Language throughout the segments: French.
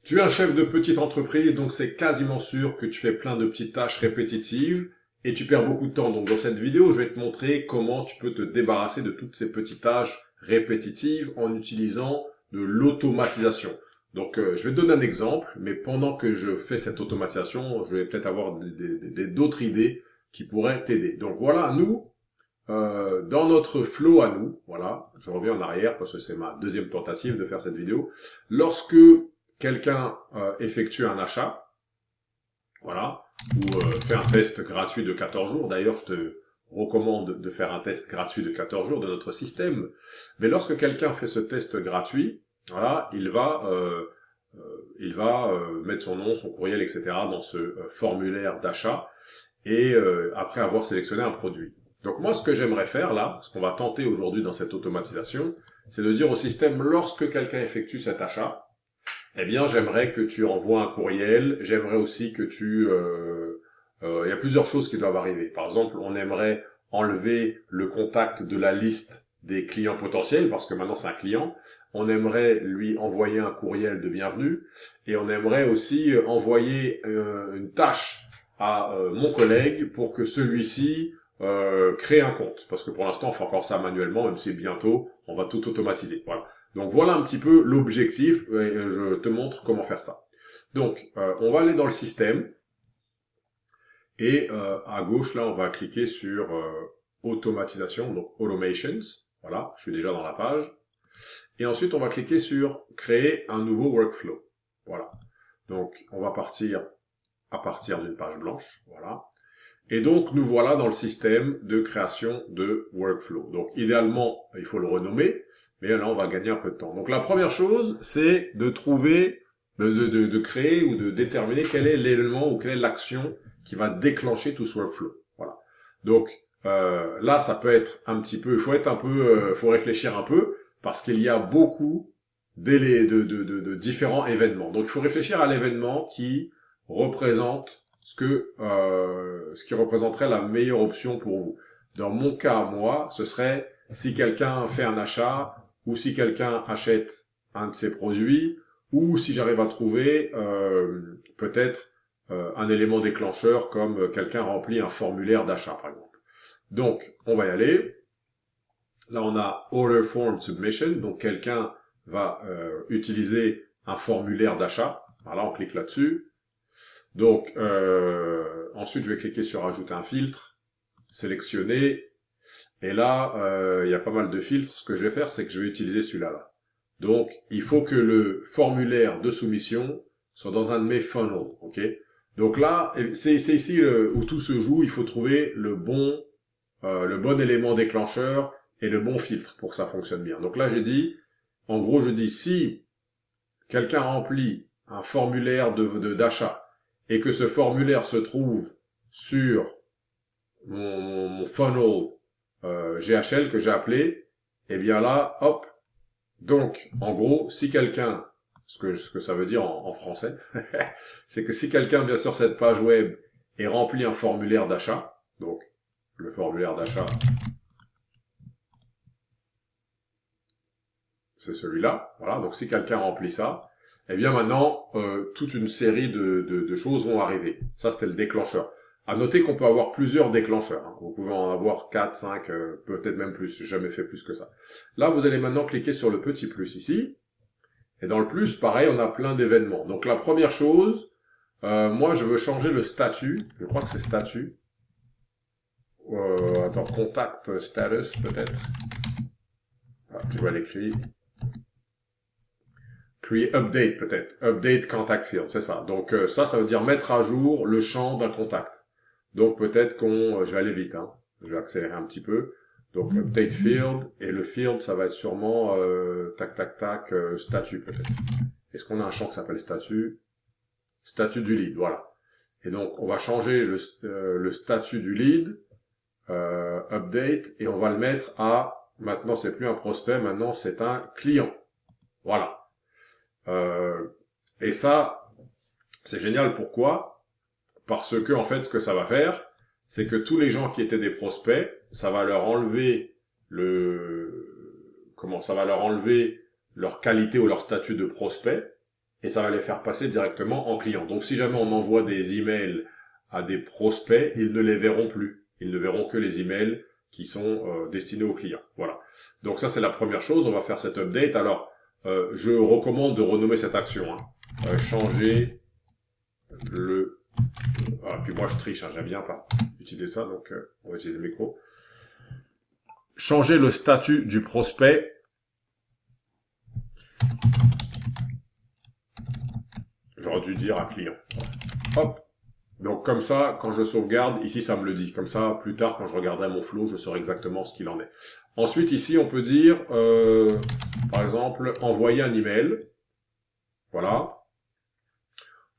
Tu es un chef de petite entreprise, donc c'est quasiment sûr que tu fais plein de petites tâches répétitives et tu perds beaucoup de temps. Donc dans cette vidéo, je vais te montrer comment tu peux te débarrasser de toutes ces petites tâches répétitives en utilisant de l'automatisation. Donc je vais te donner un exemple, mais pendant que je fais cette automatisation, je vais peut-être avoir d'autres idées qui pourraient t'aider. Donc voilà, nous, dans notre flow à nous, voilà, je reviens en arrière parce que c'est ma deuxième tentative de faire cette vidéo. Lorsque quelqu'un effectue un achat, voilà, ou fait un test gratuit de 14 jours, d'ailleurs je te recommande de faire un test gratuit de 14 jours de notre système, mais lorsque quelqu'un fait ce test gratuit, voilà, il va mettre son nom, son courriel, etc. dans ce formulaire d'achat, et après avoir sélectionné un produit. Donc moi, ce que j'aimerais faire là, ce qu'on va tenter aujourd'hui dans cette automatisation, c'est de dire au système, lorsque quelqu'un effectue cet achat, eh bien, j'aimerais que tu envoies un courriel, j'aimerais aussi que il y a plusieurs choses qui doivent arriver. Par exemple, on aimerait enlever le contact de la liste des clients potentiels, parce que maintenant c'est un client. On aimerait lui envoyer un courriel de bienvenue, et on aimerait aussi envoyer une tâche à mon collègue pour que celui-ci crée un compte. Parce que pour l'instant, on fait encore ça manuellement, même si bientôt, on va tout automatiser. Voilà. Donc voilà un petit peu l'objectif, et je te montre comment faire ça. Donc, on va aller dans le système, et à gauche, là, on va cliquer sur automatisation, donc automations. Voilà, je suis déjà dans la page. Et ensuite, on va cliquer sur créer un nouveau workflow. Voilà. Donc, on va partir à partir d'une page blanche. Voilà. Et donc, nous voilà dans le système de création de workflow. Donc, idéalement, il faut le renommer, mais là, on va gagner un peu de temps. Donc, la première chose, c'est de trouver, de créer ou de déterminer quel est l'élément ou quelle est l'action qui va déclencher tout ce workflow. Voilà. Donc, là, ça peut être un petit peu, il faut être un peu, faut réfléchir un peu, parce qu'il y a beaucoup de différents événements. Donc, il faut réfléchir à l'événement qui représente ce qui représenterait la meilleure option pour vous. Dans mon cas, moi, ce serait si quelqu'un fait un achat, ou si quelqu'un achète un de ses produits, ou si j'arrive à trouver peut-être un élément déclencheur comme quelqu'un remplit un formulaire d'achat, par exemple. Donc, on va y aller. Là, on a Order Form Submission, donc quelqu'un va utiliser un formulaire d'achat. Voilà, on clique là-dessus. Donc, ensuite, je vais cliquer sur Ajouter un filtre, sélectionner, et là, il y a pas mal de filtres. Ce que je vais faire, c'est que je vais utiliser celui-là. Là. Donc, il faut que le formulaire de soumission soit dans un de mes funnels, ok? Donc là, c'est ici où tout se joue. Il faut trouver le bon élément déclencheur et le bon filtre pour que ça fonctionne bien. Donc là, j'ai dit, en gros, je dis si quelqu'un remplit un formulaire d'achat et que ce formulaire se trouve sur mon funnel GHL que j'ai appelé, et bien là, hop. Donc, en gros, si quelqu'un, ce que ça veut dire en français, c'est que si quelqu'un vient sur cette page web et remplit un formulaire d'achat, donc le formulaire d'achat, c'est celui-là, voilà. Donc si quelqu'un remplit ça, eh bien maintenant, toute une série de choses vont arriver. Ça, c'était le déclencheur. À noter qu'on peut avoir plusieurs déclencheurs. Hein. Vous pouvez en avoir 4, 5, peut-être même plus. J'ai jamais fait plus que ça. Là, vous allez maintenant cliquer sur le petit plus ici. Et dans le plus, pareil, on a plein d'événements. Donc la première chose, moi, je veux changer le statut. Je crois que c'est statut. Attends, contact status, peut-être. Ah, je vais l'écrire. Create update peut-être. Update contact field, c'est ça. Donc ça veut dire mettre à jour le champ d'un contact. Donc peut-être je vais aller vite, hein. Je vais accélérer un petit peu. Donc update field, et le field, ça va être sûrement statut peut-être. Est-ce qu'on a un champ qui s'appelle statut? Statut du lead, voilà. Et donc on va changer le statut du lead, update, et on va le mettre à, maintenant c'est plus un prospect, maintenant c'est un client. Voilà. Et ça, c'est génial. Pourquoi? Parce que, en fait, ce que ça va faire, c'est que tous les gens qui étaient des prospects, ça va leur enlever ça va leur enlever leur qualité ou leur statut de prospect. et ça va les faire passer directement en client. Donc si jamais on envoie des emails à des prospects, ils ne les verront plus. Ils ne verront que les emails qui sont destinés aux clients. Voilà. Donc ça c'est la première chose, on va faire cet update. Alors, je recommande de renommer cette action. Changer le... Ah, puis moi je triche, hein, j'aime bien pas utiliser ça, donc on va utiliser le micro. Changer le statut du prospect. J'aurais dû dire à client. Hop. Donc comme ça, quand je sauvegarde, ici ça me le dit. Comme ça, plus tard, quand je regarderai mon flow, je saurai exactement ce qu'il en est. Ensuite, ici, on peut dire, par exemple, envoyer un email. Voilà.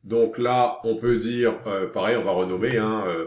Donc là, on peut dire, pareil, on va renommer,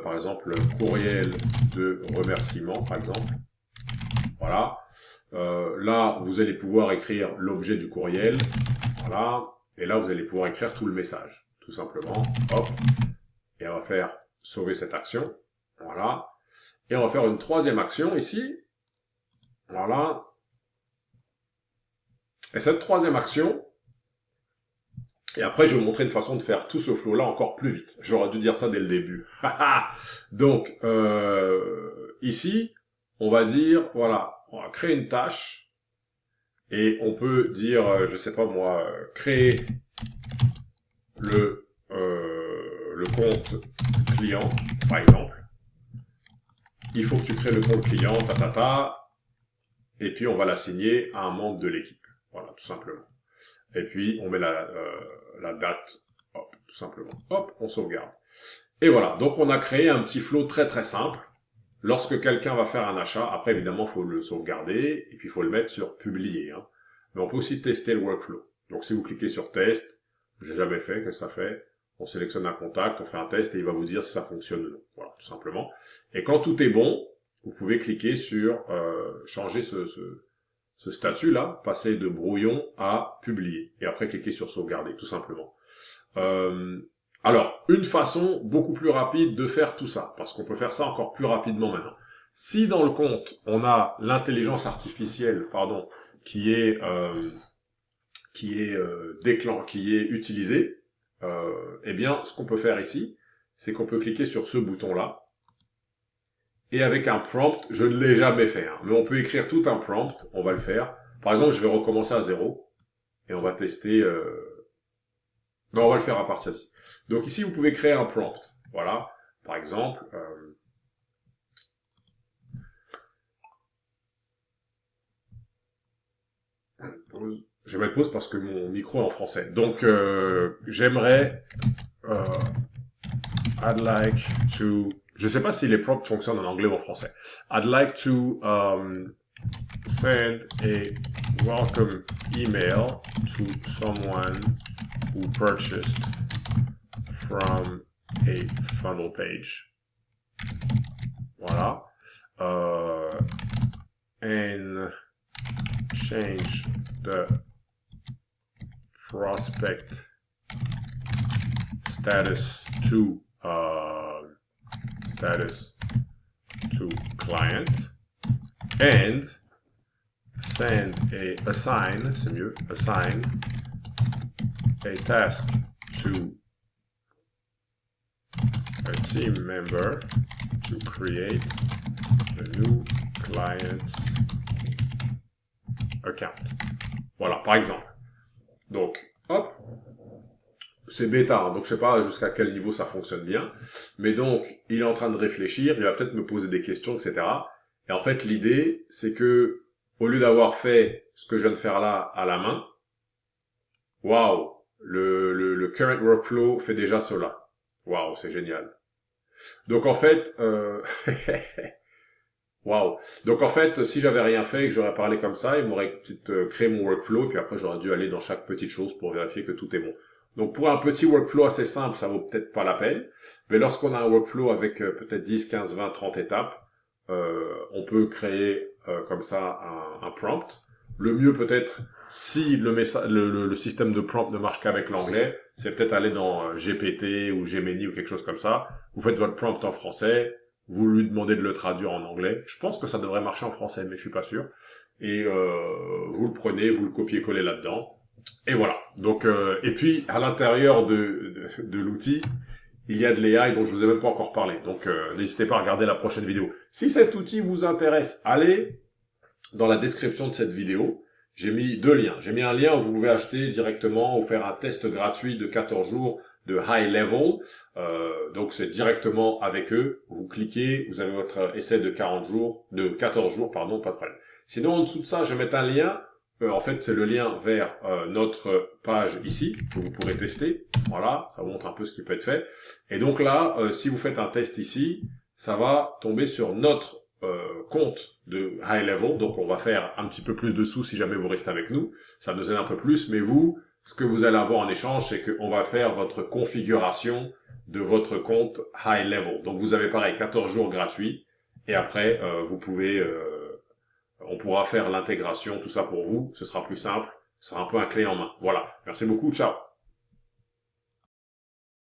par exemple, courriel de remerciement, par exemple. Voilà. Là, vous allez pouvoir écrire l'objet du courriel. Voilà. Et là, vous allez pouvoir écrire tout le message. Tout simplement. Hop. Et on va faire sauver cette action. Voilà. Et on va faire une troisième action ici. Voilà. Et cette troisième action, et après je vais vous montrer une façon de faire tout ce flow-là encore plus vite. J'aurais dû dire ça dès le début. Donc, ici, on va dire, voilà, on va créer une tâche. Et on peut dire, je sais pas moi, créer le compte client, par exemple. Il faut que tu crées le compte client, et puis on va l'assigner à un membre de l'équipe. Voilà, tout simplement. Et puis on met la date, hop, tout simplement. Hop, on sauvegarde. Et voilà, donc on a créé un petit flow très très simple. Lorsque quelqu'un va faire un achat, après évidemment il faut le sauvegarder, et puis il faut le mettre sur publier. Mais on peut aussi tester le workflow. Donc si vous cliquez sur test, j'ai jamais fait, qu'est-ce que ça fait? On sélectionne un contact, on fait un test et il va vous dire si ça fonctionne ou non. Voilà, tout simplement. Et quand tout est bon, vous pouvez cliquer sur changer ce statut-là, passer de brouillon à publier. Et après cliquer sur sauvegarder, tout simplement. Alors, une façon beaucoup plus rapide de faire tout ça, parce qu'on peut faire ça encore plus rapidement maintenant. Si dans le compte, on a l'intelligence artificielle, qui est utilisée, eh bien, ce qu'on peut faire ici, c'est qu'on peut cliquer sur ce bouton-là, et avec un prompt, je ne l'ai jamais fait, mais on peut écrire tout un prompt, on va le faire. Par exemple, je vais recommencer à 0, et on va tester... Non, on va le faire à partir d'ici. Donc ici, vous pouvez créer un prompt. Voilà, par exemple... Je vais mettre pause parce que mon micro est en français. Donc, j'aimerais... I'd like to... Je sais pas si les prompts fonctionnent en anglais ou en français. I'd like to send a welcome email to someone who purchased from a funnel page. Voilà. And change the prospect status to client and assign a task to a team member to create a new client's account. Voilà, par exemple. Donc, hop, c'est bêta, donc je sais pas jusqu'à quel niveau ça fonctionne bien, mais donc, il est en train de réfléchir, il va peut-être me poser des questions, etc. Et en fait, l'idée, c'est que, au lieu d'avoir fait ce que je viens de faire là à la main, waouh, le current workflow fait déjà cela. Waouh, c'est génial. Donc en fait, waouh. Donc en fait, si j'avais rien fait et que j'aurais parlé comme ça, il m'aurait créé mon workflow et puis après j'aurais dû aller dans chaque petite chose pour vérifier que tout est bon. Donc pour un petit workflow assez simple, ça vaut peut-être pas la peine. Mais lorsqu'on a un workflow avec peut-être 10, 15, 20, 30 étapes, on peut créer comme ça un prompt. Le mieux peut-être, si le système de prompt ne marche qu'avec l'anglais, c'est peut-être aller dans GPT ou Gemini ou quelque chose comme ça. Vous faites votre prompt en français, vous lui demandez de le traduire en anglais. Je pense que ça devrait marcher en français, mais je suis pas sûr. Et vous le prenez, vous le copiez-collez là-dedans. Et voilà. Donc, et puis, à l'intérieur de l'outil, il y a de l'AI dont je vous ai même pas encore parlé. Donc, n'hésitez pas à regarder la prochaine vidéo. Si cet outil vous intéresse, allez dans la description de cette vidéo. J'ai mis deux liens. J'ai mis un lien où vous pouvez acheter directement ou faire un test gratuit de 14 jours de High Level. Donc, c'est directement avec eux. Vous cliquez, vous avez votre essai de 14 jours, pardon, pas de problème. Sinon, en dessous de ça, je vais mettre un lien. En fait, c'est le lien vers notre page ici, que vous pourrez tester. Voilà, ça vous montre un peu ce qui peut être fait. Et donc là, si vous faites un test ici, ça va tomber sur notre compte de High Level. Donc, on va faire un petit peu plus de sous si jamais vous restez avec nous. Ça nous aide un peu plus. Mais vous, ce que vous allez avoir en échange, c'est qu'on va faire votre configuration de votre compte High Level. Donc, vous avez pareil 14 jours gratuits. Et après, vous pouvez... on pourra faire l'intégration, tout ça pour vous. Ce sera plus simple. Ce sera un peu un clé en main. Voilà. Merci beaucoup. Ciao.